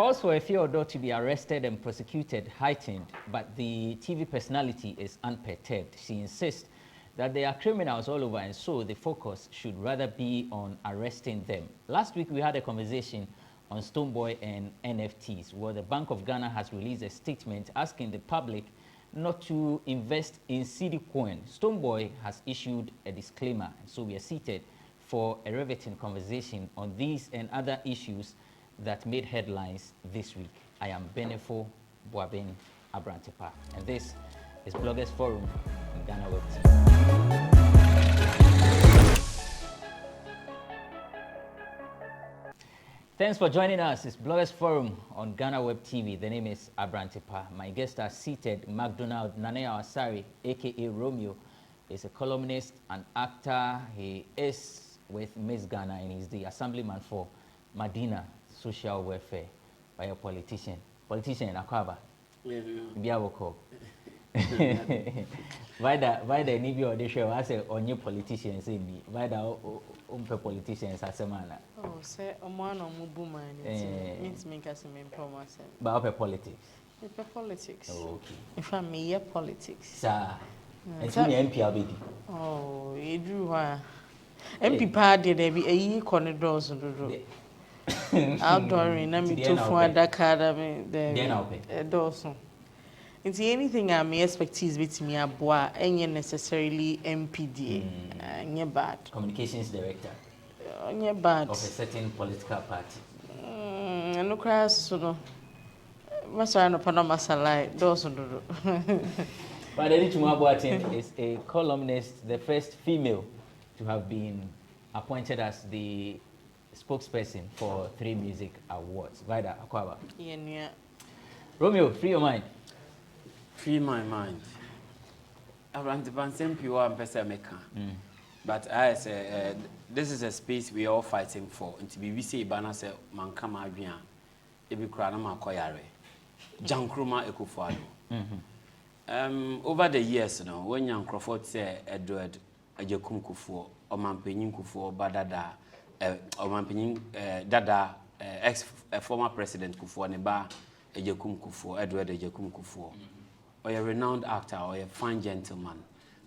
Calls for Efia Odo to be arrested and prosecuted heightened, but the TV personality is unperturbed. She insists that there are criminals all over, and so the focus should rather be on arresting them. Last week, we had a conversation on Stonebwoy and NFTs, where the Bank of Ghana has released a statement asking the public not to invest in CD coin. Stonebwoy has issued a disclaimer, and so we are seated for a riveting conversation on these and other issues that made headlines this week. I am Benefo Boabin Abrantepa, and this is Bloggers Forum on GhanaWeb TV. Thanks for joining us. It's Bloggers Forum on GhanaWeb TV. The name is Abrantepa. My guests are seated. McDonald Nanea Asari, aka Romeo, is a columnist and actor. He is with Miss Ghana and he's the assemblyman for Medina Social Welfare by a politician. Politician Akwaba. Biawoko. Why the Nibi audition? I say on your politicians in me. Why the politicians as a man? Oh, say a man or Mubuma means make us a main promise. But politics. Politics. Okay. If I may, politics. Sir. It's me MP. Oh, you drew her. MP party, there be a year corner doors and outdooring, I mean, to find that card, I mean, the doors. It's anything I may expertise with me, a bois, and necessarily MPD, and you're bad. Communications director. And you're bad. Of a certain political party. And no crash, so no. Master and Panama Salai, doors and But Elichuma Boatin is a columnist, the first female to have been appointed as the spokesperson for 3 music awards. Vida Akwaba. Yeah. Romeo, free your mind. Free my mind. Around the Bansem Pure and Pesameka. But I say, this is a space we are all fighting for. And to be say, Bana say, Mankama Adrian, Ebi Kranama Koyare, Jankruma Ekufado. Over the years, you know, when young Crawford say Edward Ajakum Kufu, or Mampenin Kufu, Badada, or Mampenin Dada, former president Kufu, Neba Ajakum Kufu, Edward Ajakum Kufu, or a renowned actor or a fine gentleman.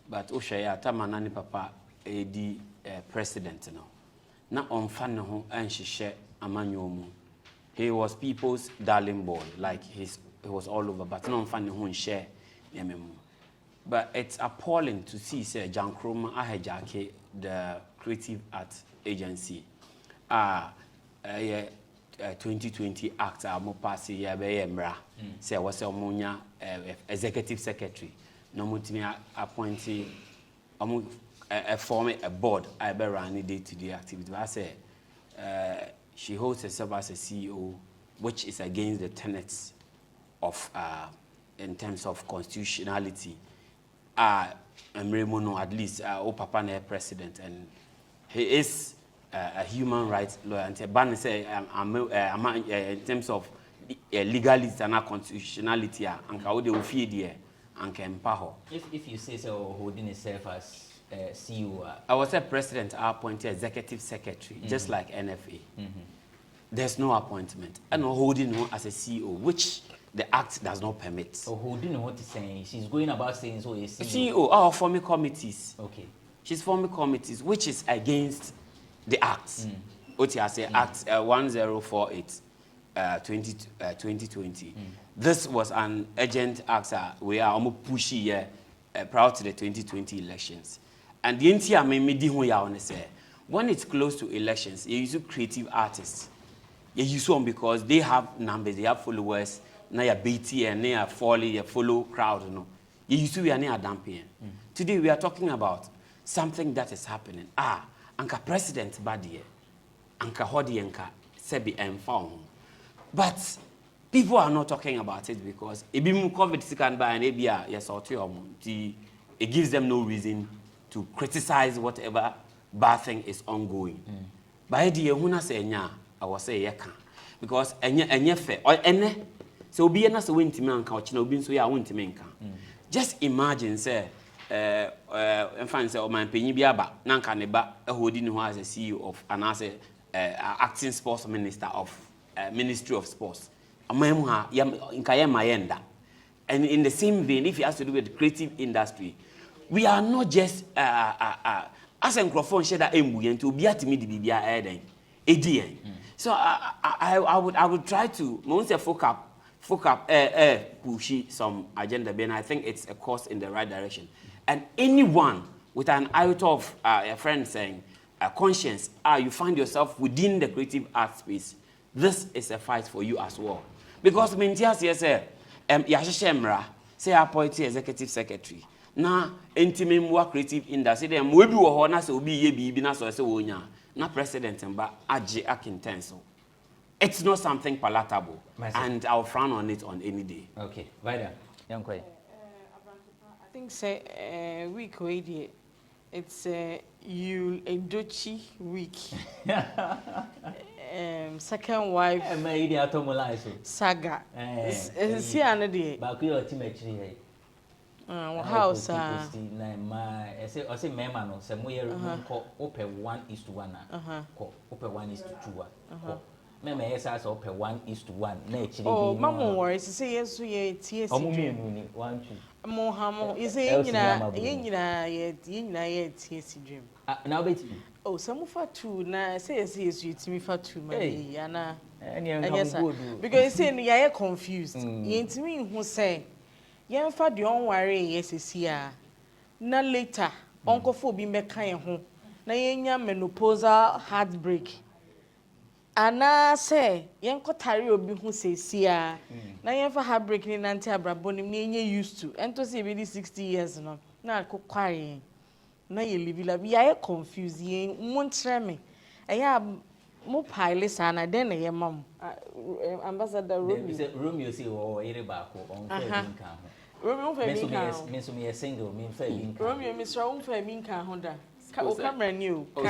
But Oshaya Tamanani Papa, AD president, you know. Not on Fanaho and she share Amanyomu. He was people's darling boy, like he was all over, but not on Fanaho share. But it's appalling to see, say, Jan Kroma Ahajake, the creative art agency, 2020 actor, Mopasi Yabemra, say, was a Munya executive secretary, no Mutimia appointee, forming a board, I bear any day-to-day activity. I say, she holds herself as a CEO, which is against the tenets of in terms of constitutionality, Mremono at least, Papa ne president, and he is a human rights lawyer. And Ban say, in terms of legality and constitutionality, and Kaude Ufidi and Kempaho. If you say so, holding itself as CEO, I was a president, I appointed executive secretary, just like NFA. There's no appointment, and holding her as a CEO, which the act does not permit. So holding what is saying, she's going about saying so is CEO forming committees. Okay. She's forming committees, which is against the act. OTRC Act 1048 2020. This was an urgent act. We are almost pushy here prior to the 2020 elections. And the NTR may say when it's close to elections, you use creative artists. You use them because they have numbers, they have followers. Na ya BT and na folly, ya follow crowd, you know. You used to be a damping. Today we are talking about something that is happening. Anka president badi, anka hodi anka sebi enfound. But people are not talking about it because ebimu COVID second by an ABR yes or it gives them no reason to criticize whatever bad thing is ongoing. By the huna say nya, I was say yeka because enya fe or ene. So be na so wenti man ka ochina obi nso ya wenti men ka. Just imagine say enfan say o man panyi bi aba na nka ne ba ehodi ne ho as a CEO of and as acting sports minister of Ministry of Sports. amemha inkaye mayenda. And in the same vein, if it has to do with the creative industry, we are not just as a microphone share that embu to be at me the bibia ADN. So I would try to once a focus push some agenda, and I think it's a course in the right direction. And anyone with an iota of a friend saying conscience, you find yourself within the creative art space, this is a fight for you as well. Because Mintias, yes, Yashemra, say appointee executive secretary. Na intimate more creative industry, then we be a so be ye be na so wonya. Na president mba aje akintenso. It's not something palatable, and I'll frown on it on any day. Okay, Vida, young Kwesi. I think say week already. It's you a Dochi week. Second wife. Saga. See another day. House. I say mema no. Say moye open 1:1. Open 1:2. Mema yes as open 1:1. Na actually. Oh, mama worries. Say yes we ye TS. Omu 1 2. Mohamo. You say yina ye TS dream. Now bet. Oh, some for 2 na say yes you to me for 2 man. Yana. Because you say you confused. You to me who say yen fa de on worry yes sia. Na later uncle fo bi meka ye ho. Na yenya menopausal heartbreak. Ana say yen ko tare obi hu sesia. Na yen fa heartbreak ni nanti abrabo ni yenye used to. Ento say be 60 years no. Na ko kware. Na ye live la bi ya confuse yen montre me. Eya mo pile sana den na ye mam. Ambassador Romeo. Romeo say o ere ba ko on fa bin kan ho. Romeo fa bin kan ho. Me so me single me fa bin kan. Romeo me so on fa bin kan ho da. O camera new. O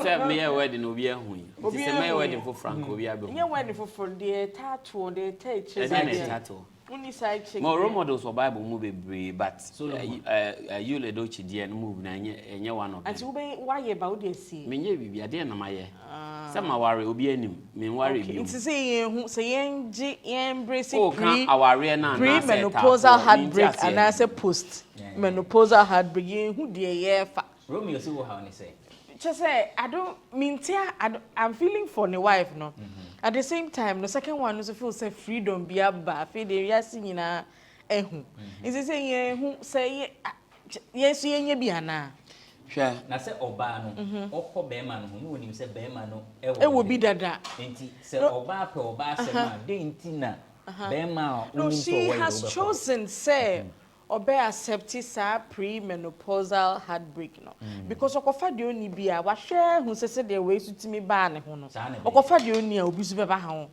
say me a wedding obi ehun yi. Ti say me wedding for Frank obi abe. Nye wedding for the tattoo the touch. Tattoo. Uni side check. More role models for Bible move be but you le do chidie no move na enye one of them. Ati we why about dey see. Me nye bibia dey na maye. Say ma ware obi anim, me ware bi. Nti say yen say yen embrace pre-menopausal heartbreak and I say post menopausal heartbreak yen hu dey ye fa. Romeo say how ni say. Just say I don't mean I'm feeling for the wife no. At the same time, the second one also feels say freedom be aba. Fe dey yasi nyina ehu. Nti say yen hu say yes yen ye bi ana. Hwe na say oba no okọ be ma no no onim say be ma no e wo bi dada enti say oba pe oba say ma de enti na be ma onim so she has chosen say obe accept sa pre-menopausal heartbreak no because okofa de oni bi a wa hwe hu say de we sutimi ba ne ho no okofa de oni a obi su be ba ha ho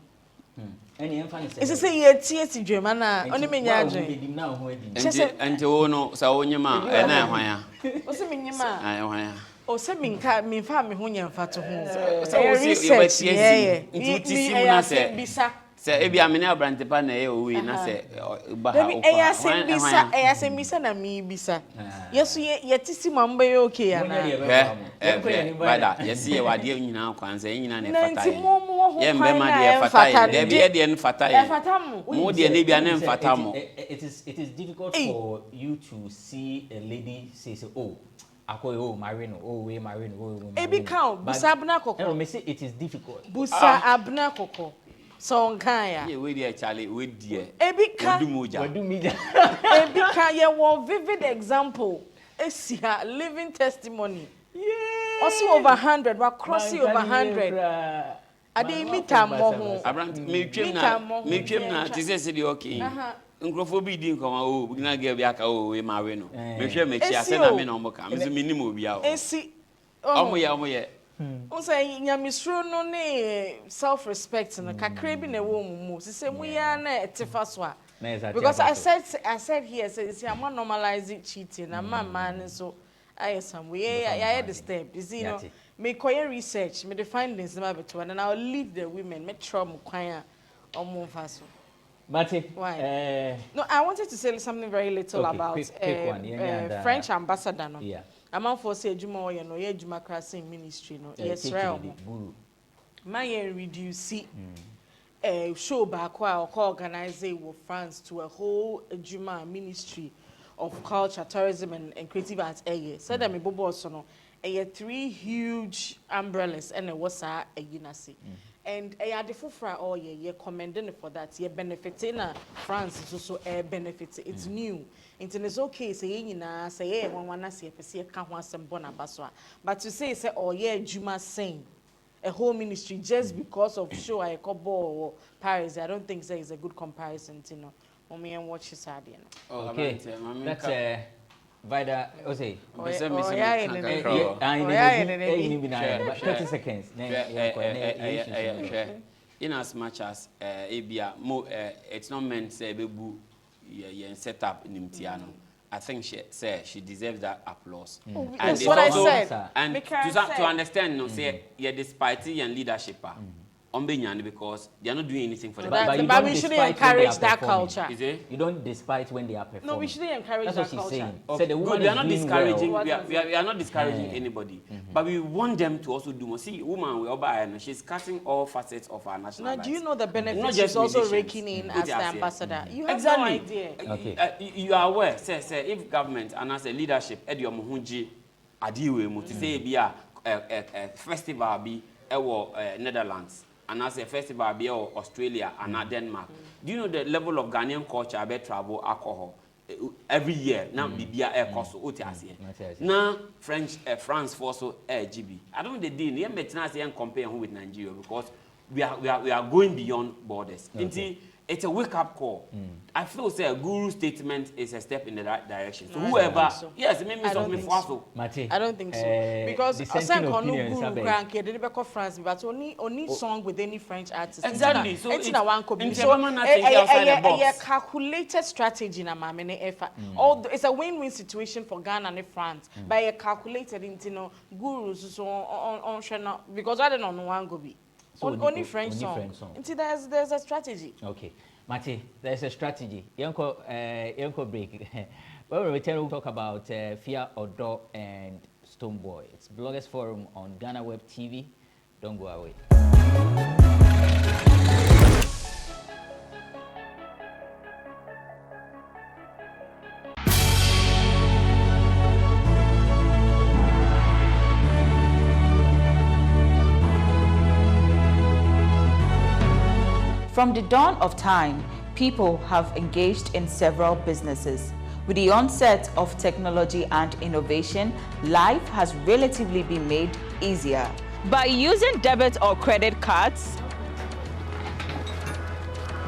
any emphasis is say ye tie dwema na oni menya adwen enti wo no sa wonyema e na ehwan ya o se menyema ehwan ya o se minka me fa me ho nyamfa to ho so wo si ye tie enti tisi mu na se bisa se ebi amene abrante pa na e owi na se ba ha o kwa eya se bisa na mi bisa yeso ye tisi mambe ye okay ya na bada yesi ye wade nyina kwanza nyina na fata ye mbe ma de fata ye de bi de en fata ye mo de ne bia ne fata mo it is difficult for you to see a lady say oh akoyo marino we marino ebi kan busa abna kokko me say it is difficult busa abna kokko so nkaya ye we dey chale we die ebika ebika ye wo vivid example esia living testimony also over 100 wa crossing over 100 ade mita mo ho abrant me twem na ti se dey okay nkrofo bi di nkoma o gina ge bi aka we ma we no me hwe me chia se na me no mo ka me so me nim obi a o esi omo ye say nyamisro no ne self respect no kakra bi na wo mumu se mu ya na etifa so a because I said here say I'm normalizing cheating na man so I some we I the step you know me koye research me the findings na beto and I will leave the women me try mo kwan a omo fa so Mate, why? No, I wanted to say something very little about quick one. French ambassador no. Yeah. I'm for say Juma or no, ye Juma Crossing ministry no. Yes, realm. My reduce show back or organize with France to a whole Juma ministry of culture, tourism, and creative arts. Said that me bobo sono. 3 huge umbrellas and a was a unasi. And I had the full all year commending for that. Ye benefiting France is also a benefit. It's new. It's okay, say say one say can't want some bona baswa. But to say oh yeah, Juma saying a whole ministry just because of show I or Paris, I don't think that is a good comparison, you know. Me and watch his idea. Okay, that's Vida, Ose. 30 seconds. In as much as it's not meant to say set up in Mtiano. I think she deserves that applause. And that's what I said. And to understand, no, say despite and leadership. Because they are not doing anything for the but we shouldn't encourage that culture. Is it? You don't despite when they are performing. No, we shouldn't encourage that culture. That's what she's saying. Okay. So we are not discouraging. Well. We are not discouraging anybody, but we want them to also do more. See, woman, we are she's cutting all facets of our national life. Now, do you know the benefits she's also raking in as the ambassador? You have no idea. Okay. You are aware, say if government and as a leadership, Edio Muhunji, Adiwe, to say be a festival be Netherlands. And as a festival be Australia and Denmark. Do you know the level of Ghanaian culture about travel alcohol every year? Now Bibia air cost now France for so GB. I don't know the deal. You can't compare with Nigeria because we are going beyond borders. Okay. It's a wake-up call. I feel say a guru statement is a step in the right direction. So whoever, yes, it may be something for I don't think so. Because Asen Kono Guru Granke, they never call France, but only song with any French artist. Exactly. So it's in one copy. So a calculated strategy na mamene effort. It's a win-win situation for Ghana and France. By a calculated into gurus so on channel because I don't know one go be. So only French song. There's a strategy. Okay. Mate, there's a strategy. Yonko break. When we return, we'll talk about Efia Odo and Stonebwoy. It's Bloggers Forum on GhanaWeb TV. Don't go away. From the dawn of time, people have engaged in several businesses. With the onset of technology and innovation, life has relatively been made easier. By using debit or credit cards,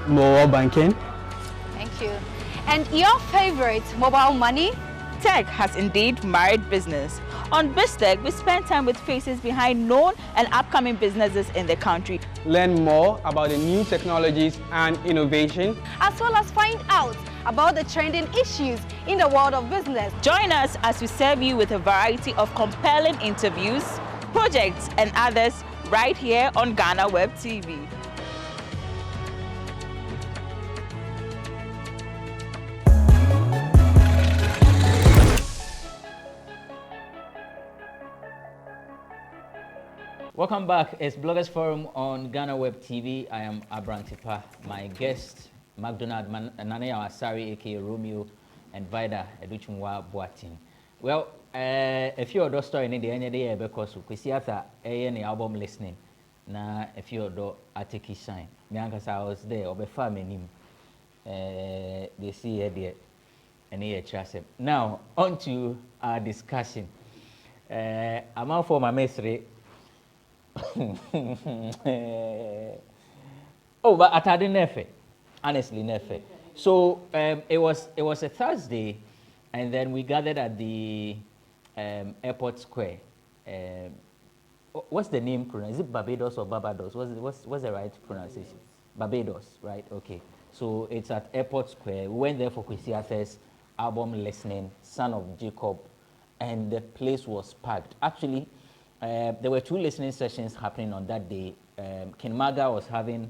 mobile banking. Thank you. And your favorite, mobile money? Tech has indeed married business. On Biz Tech, we spend time with faces behind known and upcoming businesses in the country. Learn more about the new technologies and innovation, as well as find out about the trending issues in the world of business. Join us as we serve you with a variety of compelling interviews, projects, and others right here on GhanaWeb TV. Welcome back. It's Bloggers Forum on GhanaWeb TV. I am Abrantipa. My guest, McDonald Nanea Asari, aka Romeo, and Vida Educhumwa Boatin. Well, Efia Odo story in the end day because Kwesi after any album listening. Na Efia Odo ateki shine. Me ankasa I was there. Obefa menim. They see here there. And here trust. Now on to our discussion. I'm out for my mesre. Oh, but I didn't nefe. Honestly, nefe. So it was a Thursday, and then we gathered at the airport square. What's the name pronounced? Is it Barbados or Barbados? What's the right pronunciation? Barbados, right? Okay. So it's at Airport Square. We went there for Kwesi Ather's album listening, Son of Jacob, and the place was packed. Actually, there were 2 listening sessions happening on that day. Ken Maga was having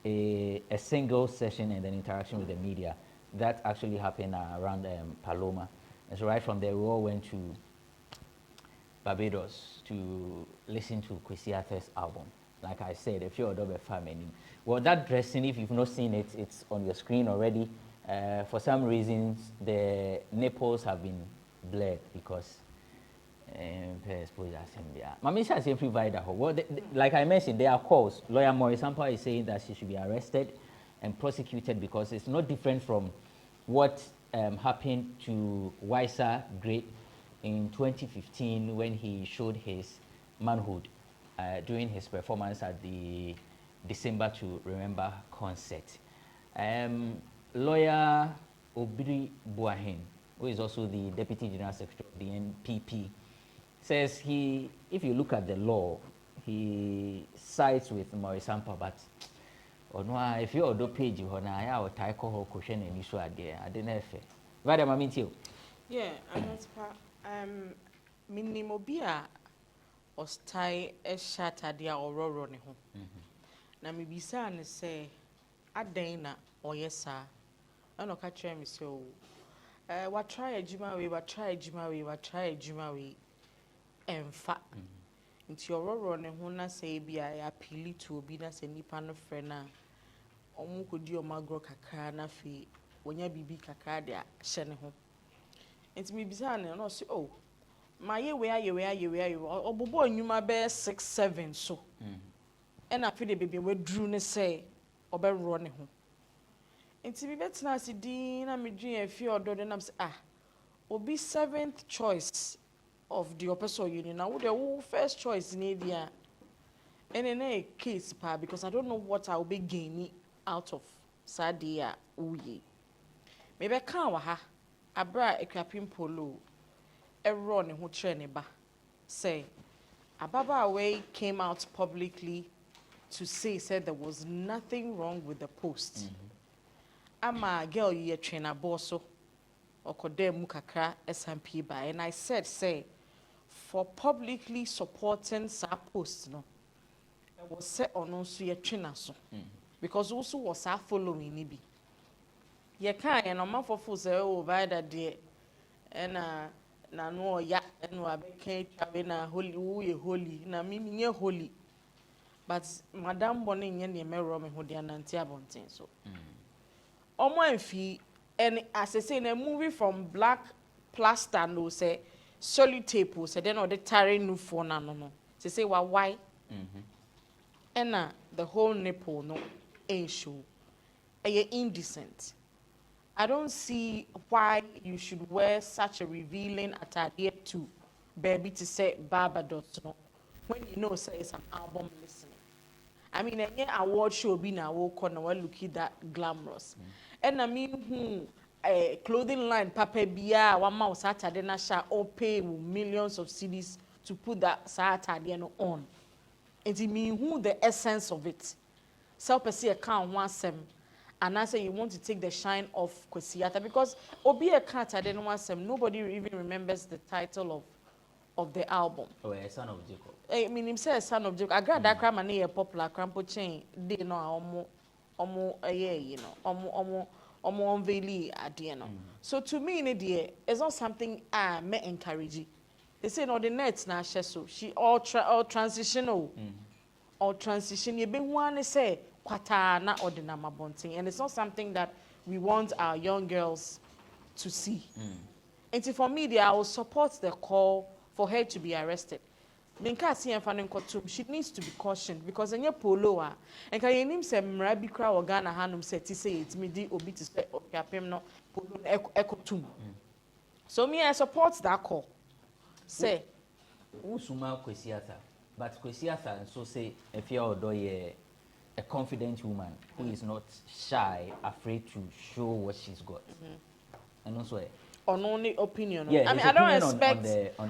a single session and an interaction with the media. That actually happened around Paloma. And so right from there, we all went to Barbados to listen to Kwesi Ather's album. like I said, Efia Odo family. Well, that dressing, if you've not seen it, it's on your screen already. For some reasons, the nipples have been blurred because well, like I mentioned, there are calls. Lawyer Morisampa is saying that she should be arrested and prosecuted because it's not different from what happened to Wisa Great in 2015 when he showed his manhood during his performance at the December to Remember concert. Lawyer Obiri Buahin, who is also the Deputy General Secretary of the NPP, says if you look at the law, he sides with Morisampa, but if you do page you I will take a question and issue idea. I didn't have it. Madam, I mean you. Yeah, Minimobia or style a shatter their aurora. Na me bisa and say, Adana or yes, sir. I don't catch me so. What try a Jimawe, what try a Jimawe, what try a Jimawe. And fact, into your run and when I say be I appeal to be as a nipan of friend. Omu do your magro kakana fee when you be kakadia shen home. It's me bizarre and also, oh, my where you or boy, you my bear 6, 7 so. And I feel the baby we drew ne say or be running home. It's me better nasty dean, I'm a dream, Efia Odo, then I'm will be 7th choice of the oppressor union. Now, the first choice in India, and in a case, because I don't know what I'll be gaining out of Sadia Uye. Maybe I can't ha. I brought a crapin polo, a run who train ba. Say, Ababa Away came out publicly to said there was nothing wrong with the post. I'm a girl, you trainer bosso, or Kodem Mukakra SMP by, and I said, say, for publicly supporting sa post, no, it was set on also your trainer so. Because also was our following nibi. Ye can't and a month for full say, oh, by that day, and na no ya and no can't have holy, na meaning ye holy. But Madame Bonning and the mirror me who the Anantia Bontin so. Omo fee and as I say in a movie from Black Plaster no say solitape say then or the tarry new phone no. They say why? And the whole nipple no ain't show. Indecent. I don't see why you should wear such a revealing attire to baby to say Barbados no when you know say it's an album listening. I mean any award show be na wo corner well look that glamorous. And I mean a clothing line papa bia one mouse Saturday na sha all pay millions of cedis to put that Saturday on. And it mean who the essence of it. Self see account one sem. And I say you want to take the shine off Kwesi because Obi a cat I didn't want some. Nobody even remembers the title of the album. Oh, a son of Jacob. I mean, him say son of Jacob. I got that crime and a popular crampo chain. They know omo you know omo unveil at the end. So to me, in the it's not something I may encourage. They say no the net na so she all transitional. All transition. You be one say. Kwata ordinary bunting, and it's not something that we want our young girls to see. And for me, I will support the call for her to be arrested. She needs to be cautioned because in your polo, and can you name some Mrabi Crow or Ghana Hanum said to say it's me the obi to say okay, no polo echo tum. So me, I support that call. Say, Usuma Kwesi, but Kwesi and so say Efia Odo a confident woman who is not shy, afraid to show what she's got. And also on only opinion. Yeah, I mean,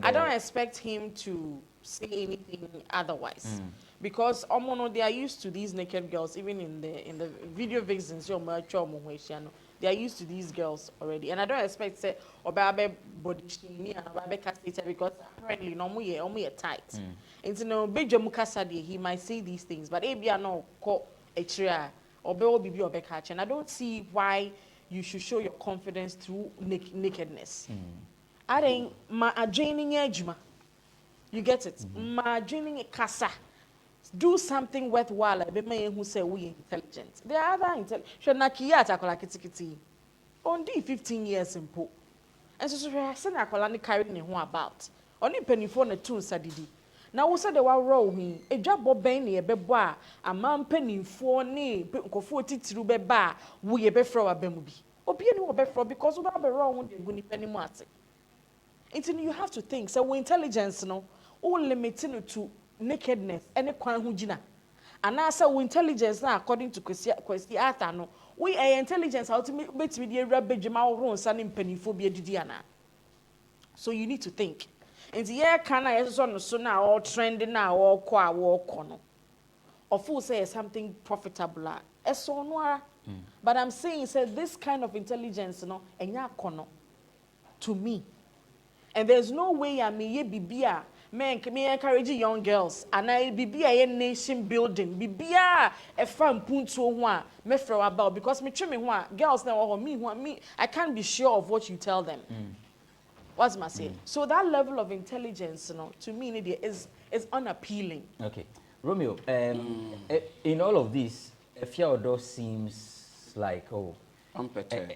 I don't expect him to say anything otherwise. Because they are used to these naked girls, even in the video vixens, they are used to these girls already. And I don't expect say Obabe body shaming and Obabe castrated because apparently no more tight. And so no big Jamukasadi, he might say these things, but Abia no call a tria or Bibi or catch. And I don't see why you should show your confidence through nakedness. I think my adjoining ejma. You get it? My adjoining casa. do something worthwhile. Be me who say we intelligent. There are other intelligent. Should na kiya akola kitikiti. Only 15 years in po. And so say na akola ni carry ne ho about. Oni penifo na tun sadidi. Na wo say de wa row hin. Edwabo ben ne ebebo a amam penifo ne nkofo titiru beba wo ye be fra wa bamu bi. Obi ani wo be fra because wo be row ho de gu ni penimu ate. You have to think. So we intelligence no all limited to nakedness any kwan hu gina. And now so intelligence now according to Kwesi Arthur no we are intelligence ultimately be the rabejima or sanin peniphobia didiana. So you need to think. In the year can I so now all trending now all qua walk no. Of who say something profitable so noir. But I'm saying say this kind of intelligence no enya kono to me. And there's no way I may bibia men me encourage young girls and I bibia a nation building bibia a fan punto one me throw about because me trim me one girls now or me I can't be sure of what you tell them. What's my say? So that level of intelligence, you know, to me is unappealing. Okay, Romeo. In all of this, Efia Odo seems like unperturbed.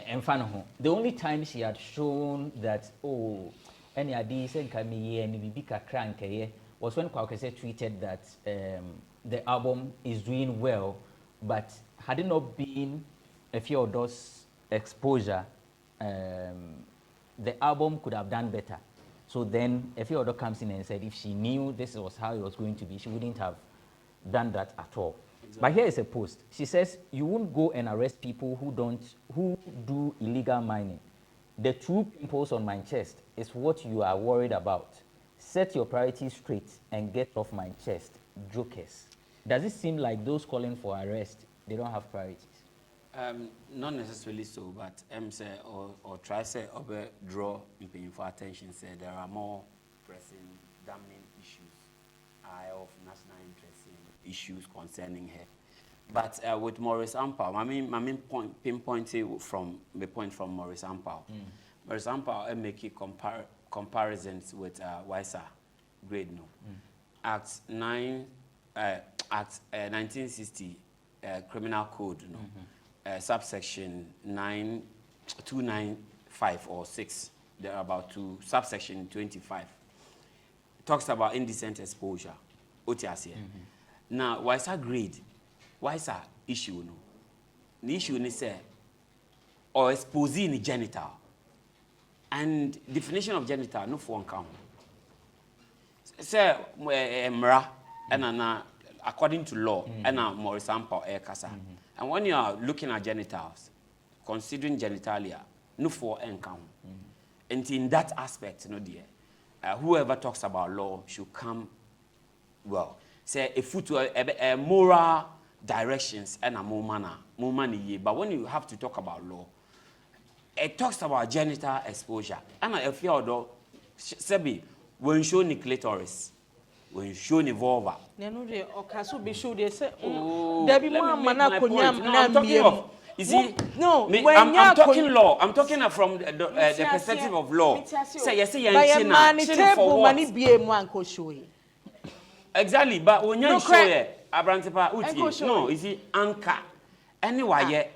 And the only time she had shown that any idea was when Kwesi tweeted that the album is doing well, but had it not been Efia Odo's exposure, the album could have done better. So then Efia Odo comes in and said if she knew this was how it was going to be, she wouldn't have done that at all. But here is a post. She says, you won't go and arrest people who do illegal mining. The 2 pimples on my chest is what you are worried about. Set your priorities straight and get off my chest. Jokers. Does it seem like those calling for arrest, they don't have priorities? Not necessarily so, but say or try say draw for attention. Say there are more pressing, damning issues of national interest. Issues concerning her, but with Maurice Ampao, I mean pinpointed from the point from Maurice Ampao. Maurice Ampao make comparisons with Wisa grade no. Act 1960 Criminal Code no. Subsection 9295 or 6. There are about 2 subsection 25 talks about indecent exposure. Now, why is that grade? Why is that issue? No, the issue is say or exposing the genital, and definition of genital no for one count. Say mra and according to law and Maurice Ampao kasa. And when you are looking at genitals, considering genitalia no for count. And in that aspect, no dear, whoever talks about law should come well. Say a foot a moral directions and a more money. But when you have to talk about law, it talks about genital exposure. And if you do, Sebi, when you show the clitoris, when you show the vulva. No, they also be sure they say, I'm talking of. You see, no, I'm talking law. I'm talking from the perspective of law. Say yes, exactly, but when you show it, no, is it anchor? Anyway,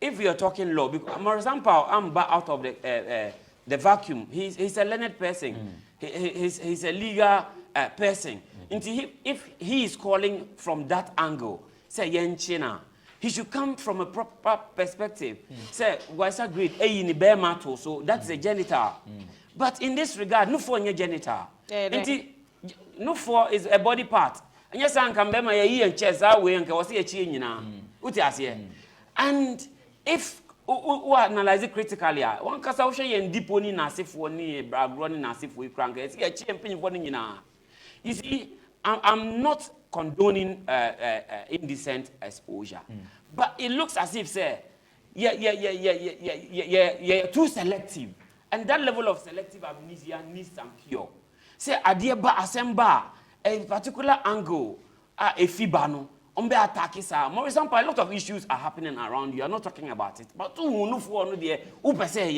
if you're talking law, because for example, I'm out of the vacuum. He's a learned person. He's a legal person. If he is calling from that angle, say Yenchina, he should come from a proper perspective. Say, what's a great? In the bare matter, so that's a genital. But in this regard, no for your genital. No for is a body part. And yes, I can be my ear and chest that way and was a change now. And if we analyze it critically, one can say and deep on in as if one running as if we crank it. It's a champion for you see, I'm not condoning indecent exposure, but it looks as if say, too selective, and that level of selective amnesia needs some cure. Say, Adiaba Asemba, a particular angle, a fibano, on be attack is more example, a lot of issues are happening around you. You are not talking about it. But who no for no there who per se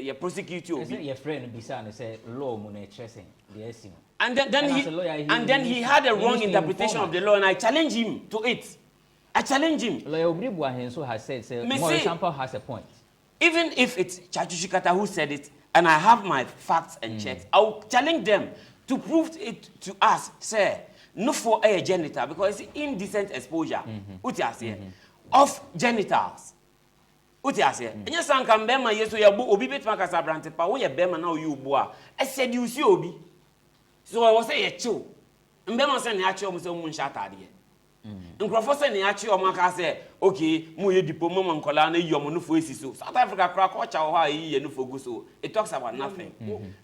you prosecute you. Your friend Bisan say law money chasing the SEC. And then he had a wrong interpretation of the law, and I challenge him to it. I challenge him. Lawyer Obribwa Henso has said, more example has a point. Even if it's Chachushikata who said it, and I have my facts and checks, I will challenge them to prove it to us, say, no for a genital, because it's indecent exposure of genitals. And yes, I can bear my yes, we are Obi Betmakasa Brantepa, we are Bema now you boa. I said you see Obi. So I was a chill. And Bema said, Nacho was a moon shot at you. And Professor Nacho Maka said, okay, Muye diploma and Colana, you are Monufuisi. So South Africa crack watch our and Nufoguso. It talks about nothing.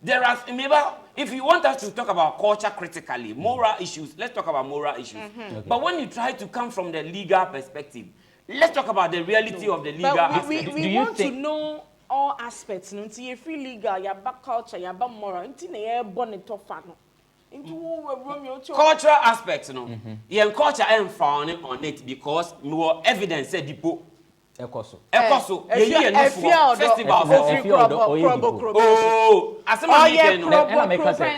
There are, maybe, if you want us to talk about culture critically, moral issues, let's talk about moral issues. But when you try to come from the legal perspective, let's talk about the reality of the legal aspect. We want to know all aspects. No, see, if legal, your back culture, your back moral, until you born it off. Cultural aspects, no. Yeah, culture and found on it because more evidence said depot. Ekoso. Efia Odo. Oh, as a man,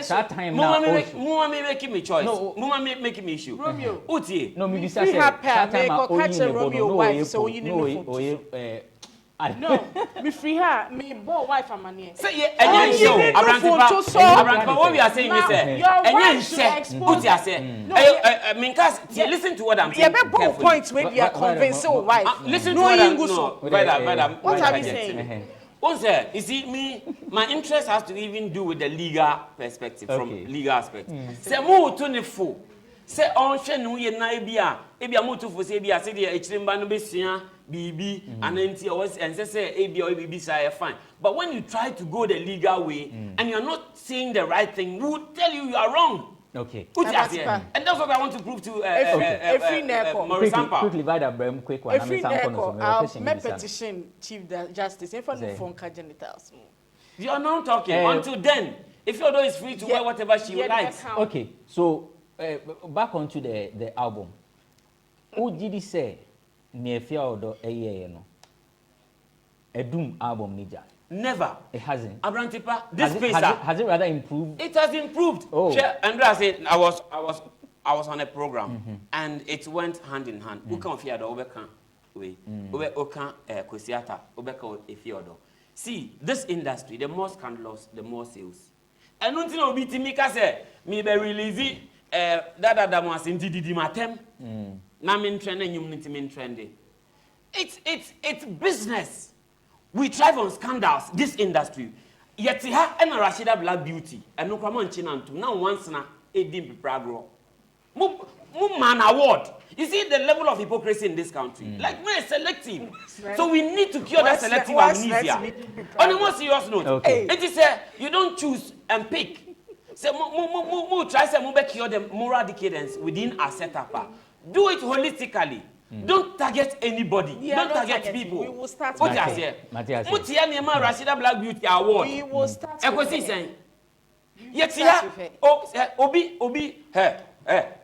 that time now. Muma making me choice. Muma making me issue. Romeo. Uti. No, me say that time Romeo wife, so you need no, me free her, me boy wife and money. Say yeah, and you show Abrantipa. What we are saying is and you say, put your say. I mean, cause listen to what I'm saying. Yeah, but points where you are convinced so wife. Listen to what I'm saying. What are you saying? Once you see me, my interest has to even do with the legal perspective, from legal aspect. Say more 24. Say on no ye na ebia mo to fo say bia say the echiremba no besia bibi and say ebia or bibi say fine. But when you try to go the legal way and you're not saying the right thing, we will tell you are wrong. Okay. And that's what I want to prove to quickly Vida quick one. My petition Chief Justice if I phone genitals. You are not talking until then. If Odo is free to wear whatever she likes. Okay. So back onto the album. Who did he say Efia Odo no? A doom album nija. Never. It hasn't. Abrantipa, this has it rather improved? It has improved. Oh. Andrea said I was on a program and it went hand in hand. Who can Efia Odo obeka we. Oka Kwesi obeka Efia Odo. See, this industry, the more scandalous, the more sales. And until Obi Timika say me be release that was in Didi Matem. Na min trending, you min trending. It's business. We thrive on scandals, this industry. Yet ha and Rashida Black Beauty and no common chinantu. Now once na edim pragro. Mu man award. You see the level of hypocrisy in this country. Like we're selective. So we need to cure that selective amnesia. On a more serious note, it is you don't choose and pick. Say try to cure the moral decadence within our setup. Do it holistically. Don't target anybody. Don't target people. We will start. What you say? Mutia Nema Rashida Black Beauty Award. We will start. Kwesi saying. Yet Obi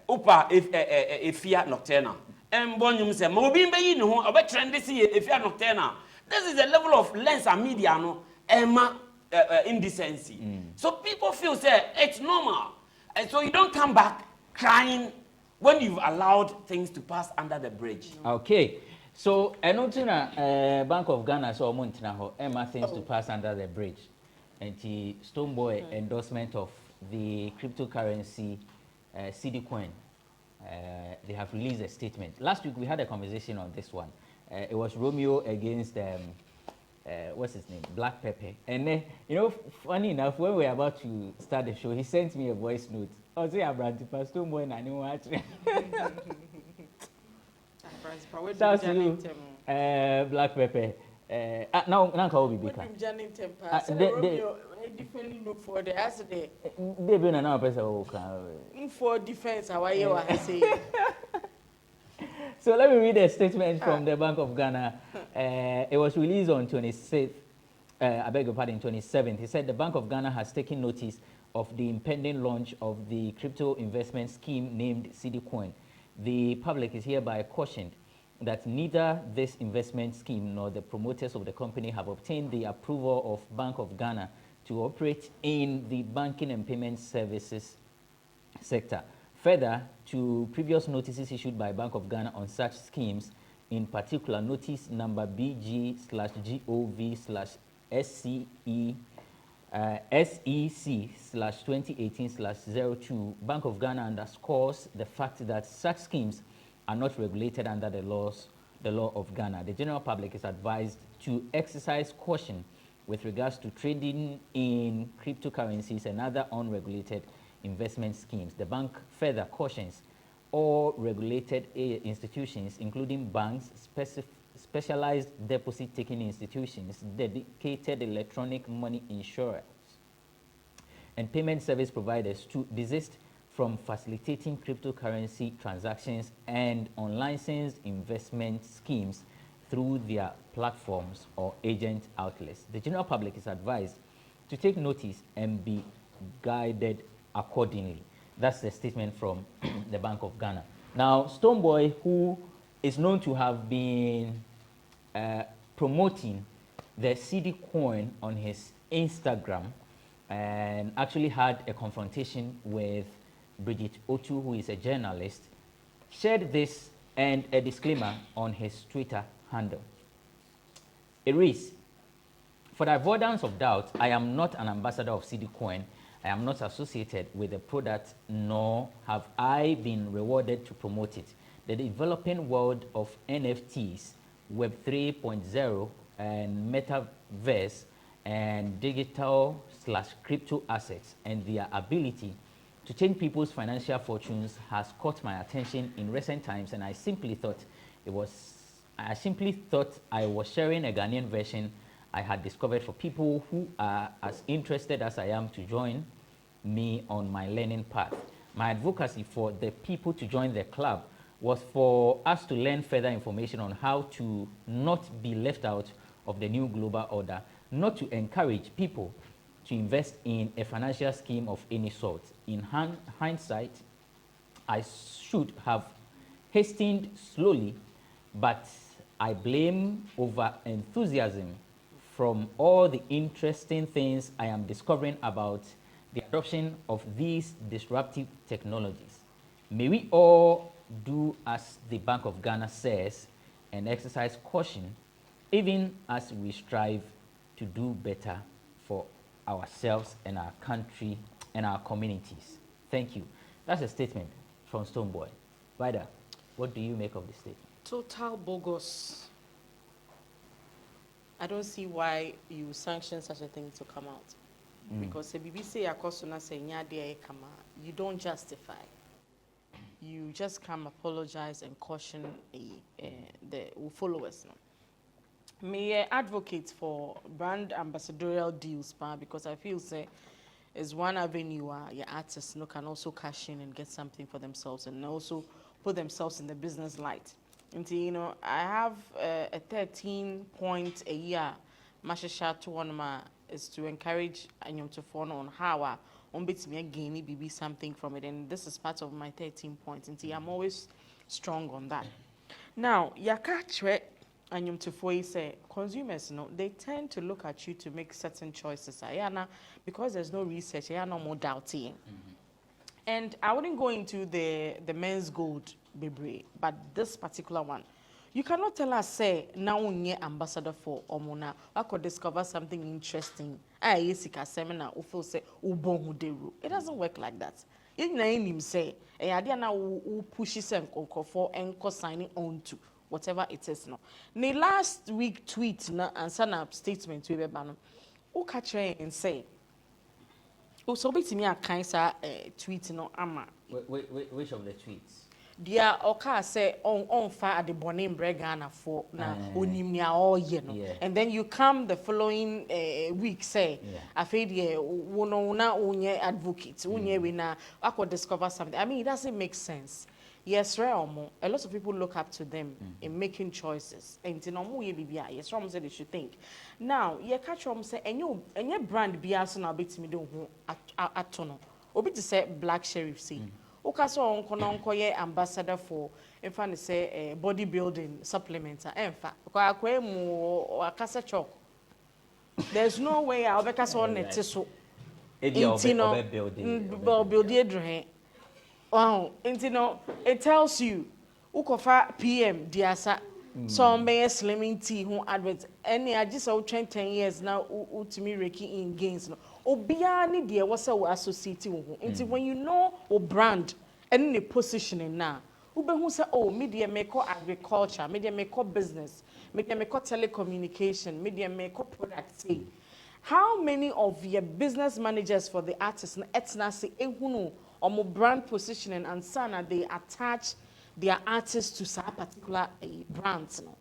Opa Efia Nocturnal. And Bonyum say Mobi be you know about trendy see Efia Nocturnal. This is the level of lens and media no Emma indecency. So people feel say it's normal. And so you don't come back crying when you've allowed things to pass under the bridge. Okay. So, Bank of Ghana saw Emma things to pass under the bridge. And the Stonebwoy endorsement of the cryptocurrency CD coin. They have released a statement. Last week we had a conversation on this one. It was Romeo against what's his name? Black Pepper. And funny enough, when we were about to start the show, he sent me a voice note. I was saying, Abrantipa, Stonebwoy, and I know what. Black Pepper. Now can we be back? Differently look for the yesterday. They been another person for defense. How are you? Say. So let me read a statement from the Bank of Ghana. It was released on 26th. I beg your pardon, 27th. He said the Bank of Ghana has taken notice of the impending launch of the crypto investment scheme named CD Coin. The public is hereby cautioned that neither this investment scheme nor the promoters of the company have obtained the approval of Bank of Ghana to operate in the banking and payment services sector. Further, to previous notices issued by Bank of Ghana on such schemes, in particular notice number BG/GOV/SEC/2018/02, Bank of Ghana underscores the fact that such schemes are not regulated under the law of Ghana. The general public is advised to exercise caution with regards to trading in cryptocurrencies and other unregulated investment schemes. The bank further cautions all regulated institutions, including banks, specialized deposit-taking institutions, dedicated electronic money insurers, and payment service providers to desist from facilitating cryptocurrency transactions and unlicensed investment schemes through their platforms or agent outlets. The general public is advised to take notice and be guided accordingly. That's the statement from the Bank of Ghana. Now, Stonebwoy, who is known to have been promoting the CD coin on his Instagram and actually had a confrontation with Bridget Otu, who is a journalist, shared this and a disclaimer on his Twitter handle. It reads, "For the avoidance of doubt, I am not an ambassador of CD Coin. I am not associated with the product, nor have I been rewarded to promote it. The developing world of NFTs, Web 3.0, and metaverse, and digital/crypto assets, and their ability to change people's financial fortunes has caught my attention in recent times, and I simply thought I was sharing a Ghanaian version I had discovered for people who are as interested as I am to join me on my learning path. My advocacy for the people to join the club was for us to learn further information on how to not be left out of the new global order, not to encourage people to invest in a financial scheme of any sort. In hindsight, I should have hastened slowly, but I blame over enthusiasm from all the interesting things I am discovering about the adoption of these disruptive technologies. May we all do as the Bank of Ghana says and exercise caution, even as we strive to do better for ourselves and our country and our communities. Thank you." That's a statement from Stonebwoy. Vida, what do you make of the statement? Total bogus. I don't see why you sanction such a thing to come out. Because the BBC Akosuna saying you don't justify. You just come apologize and caution the followers. May I advocate for brand ambassadorial deals, because I feel is one avenue where your artists can also cash in and get something for themselves and also put themselves in the business light. And I have a 13-point a year Mashasha to one is to encourage anyone to follow on how on bits me gain maybe something from it, and this is part of my 13 points. And I'm always strong on that. Now, Yakatre and to say consumers, they tend to look at you to make certain choices. Because there's no research, no more doubting. And I wouldn't go into the men's gold, baby, but this particular one. You cannot tell us, say, now we're ambassador for Omona. I could discover something interesting. Seminar, say, it doesn't work like that. Him say, who pushes and for and signing on to whatever it is now. The last week tweet and send up statement we were banning. Who catch and say, so be to me a kind of tweet no ama. Which of the tweets? Dia oka say on fire the bonin bregana for na onimnia all year no. And then you come the following week say afraid ye wono na unye advocate unye we na I could discover something. I mean, it doesn't make sense. Yes, a lot of people look up to them in making choices. And yes, Ram said they should think. Now, ye catch Ram say and your brand be as na bit me do atono. Obi to say black sheriff see. Okasa onko ye ambassador for if I say bodybuilding supplements emfa kwa mu akasa chalk. There's no way I'll be kasa on net so intino build wow intino it tells you ukofa PM diasa some may slimming tea who adverts any I just 10 years now to me raking in gains no obia ni de was associate wo nti when you know o brand and the positioning now who say oh media make agriculture media make business media make telecommunication media make product say how many of your business managers for the artists etna say ehunu or brand positioning and sana they attach their artists to some particular brands no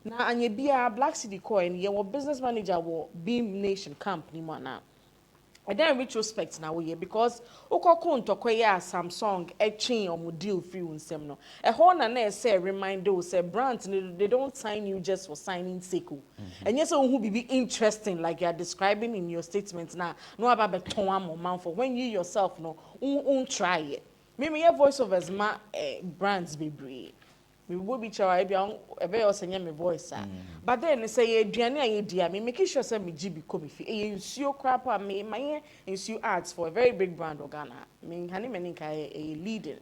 na anye bia Black City Coin your business manager wo Beam Nation company mo na I don't retrospect now we because okoko ntokoya Samsung chain or deal free unsem no e ho na say reminder say brands they don't sign you just for signing sake and yes who be interesting like you are describing in your statements now no about beton am for when you yourself no try it me your voiceovers ma brands be brave we will be try be send me voice but then say aduane ayedia me make sure say me GB come fi e nsuo crap me my nsuo ads for a very big brand Ghana me hani me nka e leading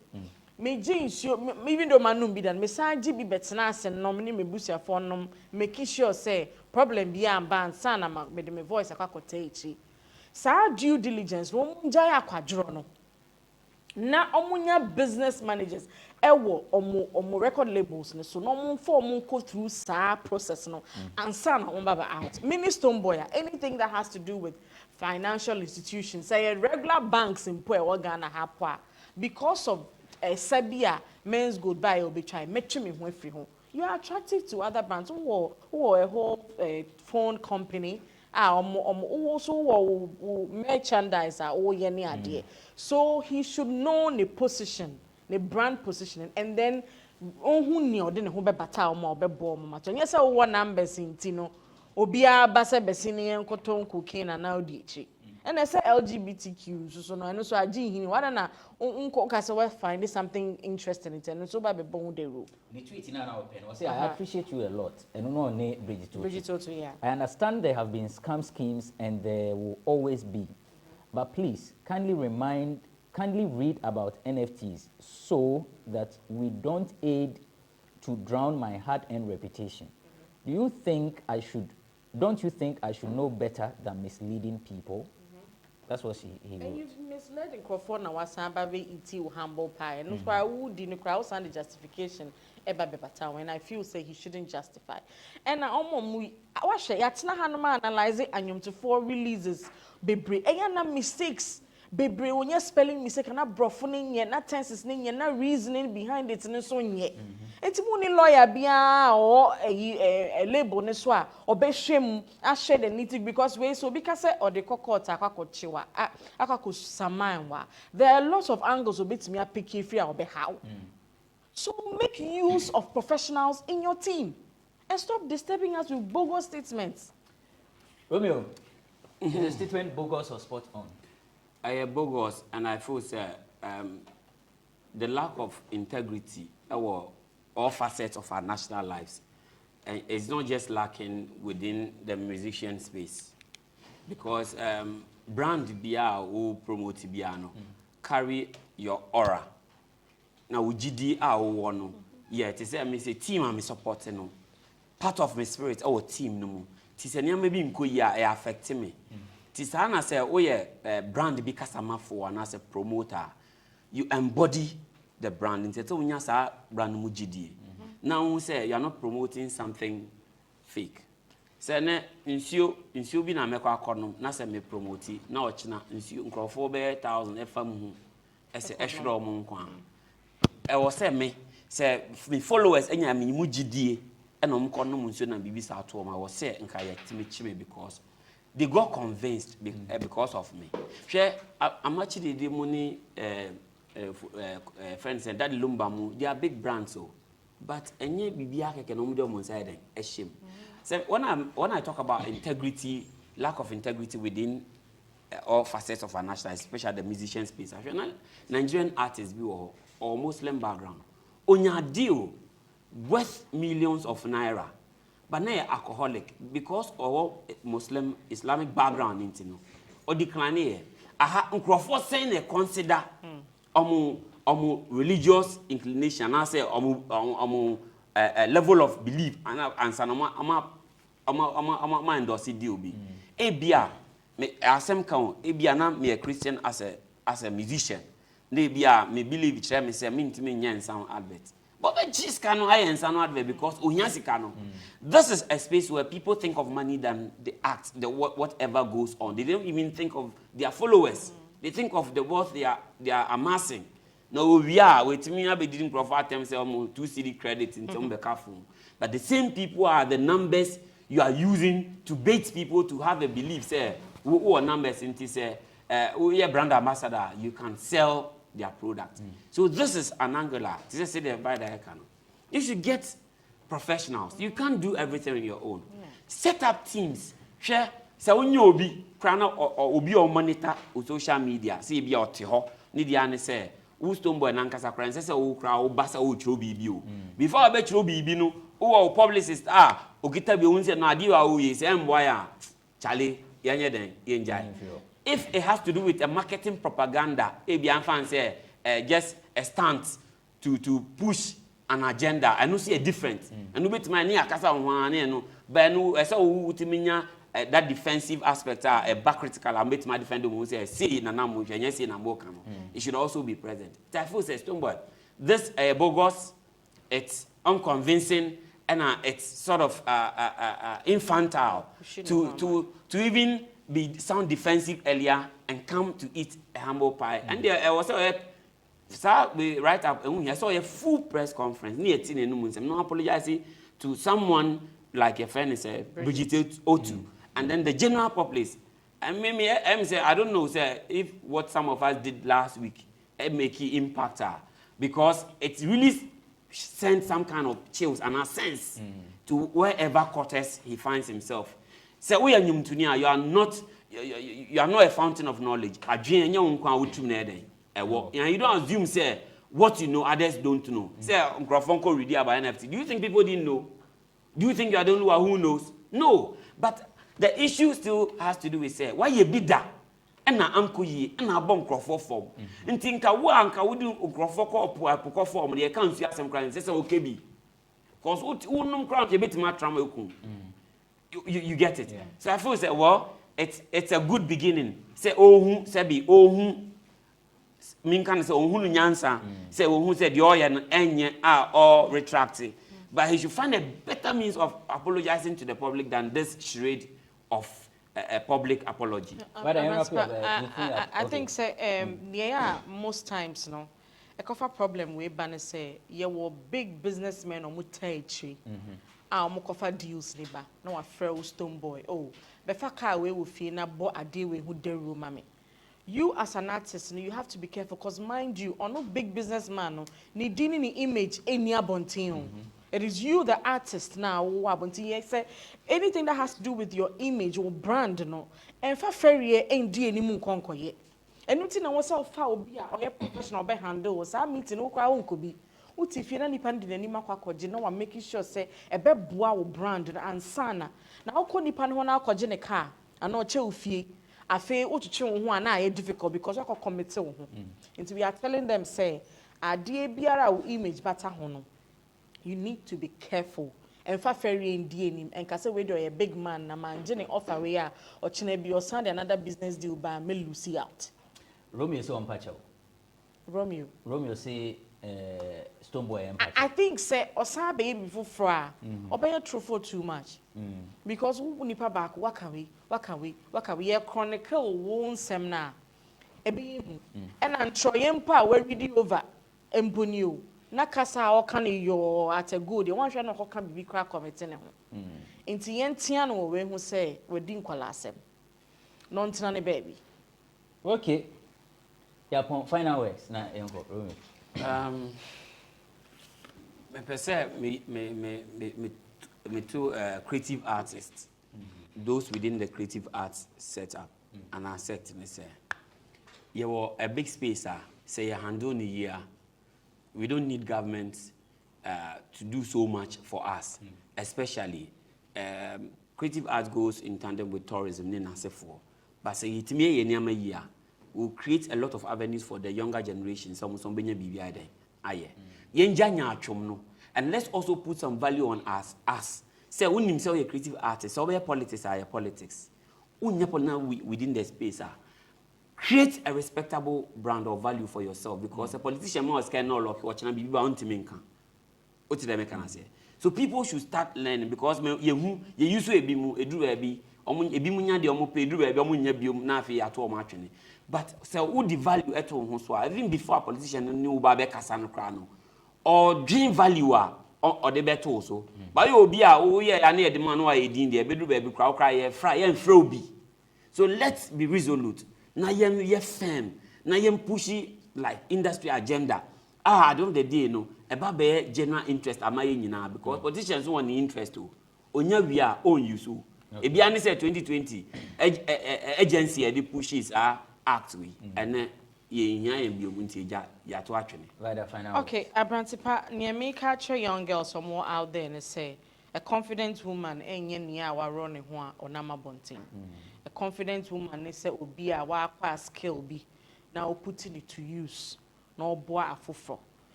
me ji nsuo even though manum bi dan me san GB betena ase nom ni me busia for nom make sure say problem bi am ban san na me de me voice akakota echi sa due diligence wo njaya akwadro no na omunya business managers ewo omo record labels ne so no omo for omo go through sa process no and sa na omo baba out mini Stonebwoy anything that has to do with financial institutions say regular banks in poor Ghana hapwa because of sabia men's goodbye will be try metri me ho free ho you are attractive to other brands who a whole phone company also merchandise so he should know the position the brand positioning and then who knew then who be bata or be bomb match and yes I want numbers in tino obia basa besini en koton cocaine and now dichi and I say LGBTQ so no and so aji hini what na unko kasa we find something interesting in it and so ba be bon de ro the tweet na open I say I appreciate you a lot and no ne Bridget yeah I understand there have been scam schemes and there will always be but please kindly read about NFTs so that we don't aid to drown my hard-earned reputation. Don't you think I should know better than misleading people? That's what he wrote. And you've misled in Crawford now was iti humble pie. And so I would in the crowd and the justification when I feel say he shouldn't justify. And I almost wash it. Yatsna hanuma analyze it and to 4 releases bebre. Na mistakes bebre when you spelling mistake na brofuning ye na tenses ning na reasoning behind it no so nye. Enti mo ni lawyer bia or a label ne so a obehwem a share the nitty because we so because or the court akwakochiwa akakosamanwa. There are lots of angles obetimi apiki free or be how. So make use of professionals in your team and stop disturbing us with bogus statements. Romeo, is the statement bogus or spot on? I am bogus, and I feel the lack of integrity our all facets of our national lives is not just lacking within the musician space, because brand bia who promote biano carry your aura. Now we GD one yeah to say I say team I'm supporting no part of my spirit our team no to say maybe nko ya affect me to say na say oh yeah brand be customer for and as a promoter you embody the brand into so unya sa brand mu GD now say you are not promoting something fake say na insio bi na mekọ akono na say me promote na ochina insio nkrofo be 1000 efam hu ese ehwere mo nkwa was say me say me followers enya me mu gidie and omko no nso na bibi sa to ma was say nka ya timi because they got convinced because of me. Share I'm actually the money friends and that lumbamu they are big brands so but enye bibi akeke no mu on side e shame. So when I talk about integrity, lack of integrity within all facets of our national, especially the musician space. Nigerian artists or Muslim background. Onya deal worth millions of naira, but now alcoholic because of Muslim Islamic background, or decline. Aha, Uncroft saying they consider religious inclination. I say level of belief and sanoma endorse deal be. Ebia me asem count. Ebia na me a Christian as a musician. Nebia me believe it. Me say me intime nyan sound advert. But the gist cannot I sound advert because unyasi cano. This is a space where people think of money than the act, whatever goes on. They don't even think of their followers. They think of the wealth they are amassing. Now we are with me. I be didn't provide them say 2 CD credits in some careful. But the same people are the numbers you are using to bait people to have a belief. Say who are numbers into say we are brand ambassador. You can sell their product. So this is an angular. Just say they buy the account. You should get professionals. You can't do everything on your own. Yeah. Set up teams. Share. So when you obi, crana or obi or monitor or social media. See be out here. Need you say. Who Stonebwoy nankasa kran say o kra o basa o chro bibi o before I bet chro bibi no o publicist okita bi o say na adi wa o ye say mboy a chale yenye den yenjai. If it has to do with a marketing propaganda e bi anfan say just a stunt to push an agenda I no see a difference and no bit my ni akasa ho an no but no e say o utiminya that defensive aspect a back critical and make my defender who say see na na mo hwenye see na mo kan it should also be present. Typhoon says Stonebwoy this bogus, it's unconvincing and it's sort of infantile to even sound defensive earlier and come to eat a humble pie. And there was we write up and I saw a full press conference near tin and no apologizing to someone like a friend is Bridget Odo. And then the general populace, and maybe say I don't know, say if what some of us did last week, it make it impact her because it really sent some kind of chills and a sense to wherever quarters he finds himself. So we are you are not a fountain of knowledge. And you don't assume say what you know others don't know. Say Uncle read about NFT. Do you think people didn't know? Do you think you are the only one who knows? No, but the issue still has to do with say why you be that and na anko yi and na bon crofo form ntinka wo anka wo di crofo ko form dey kan su asem kran say okay bi cause wo num crown you betima trauma eku you get it. So I feel say well it's a good beginning say ohun say be ohun min kan say ohun nyansa say ohun say the oye no enye or retracting but he should find a better means of apologizing to the public than this charade of a public apology. I think say most times no a cover problem we ban say you were big businessmen or mutaichi mo cover deals niba no afraid Stonebwoy befa car we will feel na bo ade we who deru mame. You as an artist, you have to be careful because mind you, or no big businessman, no, ni dini ni image any abontin. It is you, the artist, now who abontin. Say anything that has to do with your image or brand, no, and for ferry ain't do any more conquer yet. And nothing I was so far be a professional by handle was our meeting no crowd could be. What if you're not depending any makwa you know I'm making sure say a bed boa brand and sana. Now ko nipa no na akogye ne car, and no che ofie. Afe utuchi wo ho na e difficult because you commit wo ho. And we are telling them say ade biara wo image bata ho no. You need to be careful. And fa ferry ndi enim and ka say we do a big man na man gene offer we a or chine bi or send another business deal by me Lucy out. Romeo so on pacho. Romeo say Stonebwoy empathy. I think say osa be before fra obey true for too much. Because who nipa back waka we a chronicle won semna ebi and an troyempa we read over embunio na kasa o kan yo at a good one hwe no kan bibi kra committee ne ho enti yentia no we hu say we din kwala asem no ntina ne baby. Okay, ya final words na enko Romeo. Per se, me two creative artists, those within the creative arts setup. an asset, me say. You were a big space, say, you handle the year. We don't need government to do so much for us, especially creative art goes in tandem with tourism, but say it may a year will create a lot of avenues for the younger generation. Some BBI and let's also put some value on us. Say when himself a creative artist, so where politics are politics. Within the space create a respectable brand of value for yourself, because a politician must cannot look watching be bound to make. What did I say? So people should start learning, because you used to be a bimunya de omo pedru e be omo nya biom na afi ato omo atwene, but say who the value at home so even before a politician knew ba be kasa no kra no or dream value or the better so but you be oh yeah na e de man no e din de bedru be kra kra ye fra ye mfra obi. So let's be resolute na ye firm na ye pushy like industry agenda I don't the day no about be general interest amaye nyina, because politicians want the interest to onya we are own you so. Okay. Ebiani say 2020 agency the pushes are act we and ye hia bi omunti ya to atwene. Right, final. Okay, Abrantipa near me catch young girls some more out there and say a confident woman enye nia wa run ho a onama bonten. A confident woman say obi a wa kwa skill bi na putting it to use na obo afofo.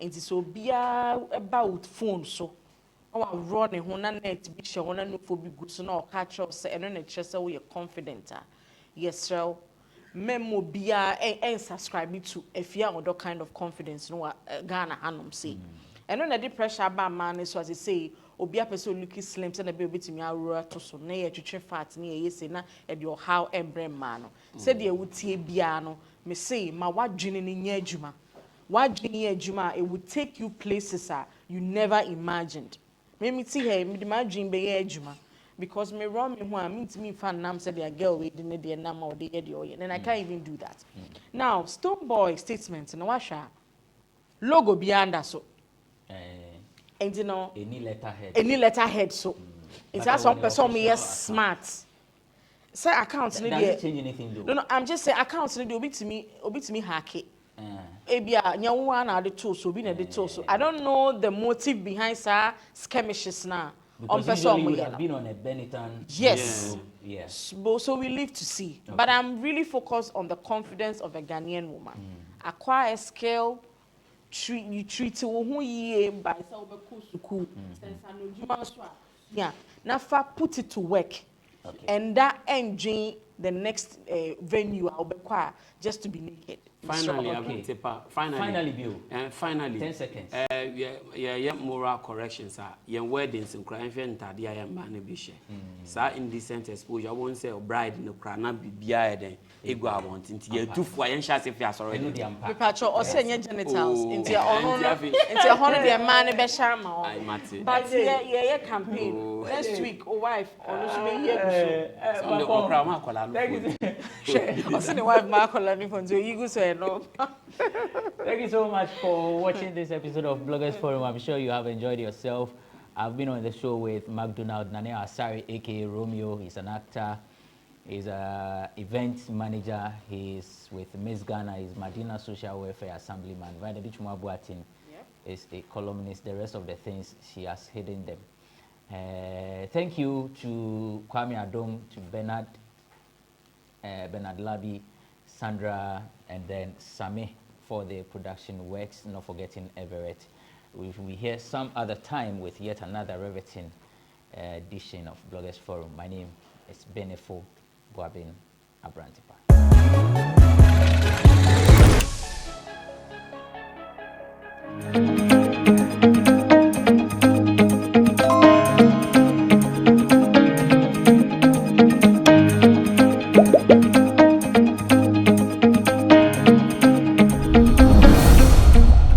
Enti so bia about phone so our running one net be shown and no for be good so no catch up say and no chest we are confident. Yes, sir. Memo bia and subscribe to Efia Odo kind of confidence no Ghana hanum say. And no the pressure ba man so as I say obi person look slim say na be obetimi awura to so na ye twetwe fat na ye say na e de how embrem man no. Say de wutie bia no me say ma wadwene ni nya adwuma. Wadwene adwuma it would take you places you never imagined. Me see her, me my dream be adwuma, because me run me who I mean to me fan nam said the girl we didn't the nam or the oil, and I can't even do that. Now, Stonebwoy statement and washa logo beyond us so. And you know any letterhead so. It's as some person me smart. Say accounts need to change anything though. No, I'm just saying accounts need to me hack it. Ebia nyawa na de to so bi na de to so I don't know the motive behind sa skirmishes na on person we have been on a Benetton. Yes. Yes. So we live to see. Okay. But I'm really focused on the confidence of a Ghanaian woman. Acquire a skill, you treat who ye by so school. Yeah. Now put it to work. Okay. And that engine the next venue I'll be quiet just to be naked. Finally, okay. Finally, Bill. Finally, 10 seconds. Yeah, moral corrections are your weddings and crying for Tadia and Banabisha. Sir, indecent exposure, I won't say a bride in the crana be behind ego. I want into your two foreign shots if you are sorry. Repatriate or send your genitals into your own, into your honor, their man, Beshama. But yeah, campaign next week, or wife, or here. Or send a wife, Marco, and you go say. No. Thank you so much for watching this episode of Bloggers Forum. I'm sure you have enjoyed yourself. I've been on the show with McDonald Nane Asari, aka Romeo. He's an actor. He's an event manager. He's with Miss Ghana. He's Madina Social Welfare Assemblyman. Vada Bichuma Buatin is a columnist. The rest of the things, she has hidden them. Thank you to Kwame Adom, to Bernard Labi, Sandra, and then Sami for the production works, not forgetting Everett. We hear some other time with yet another riveting edition of Bloggers Forum. My name is Benefo Boabin Abrantipa.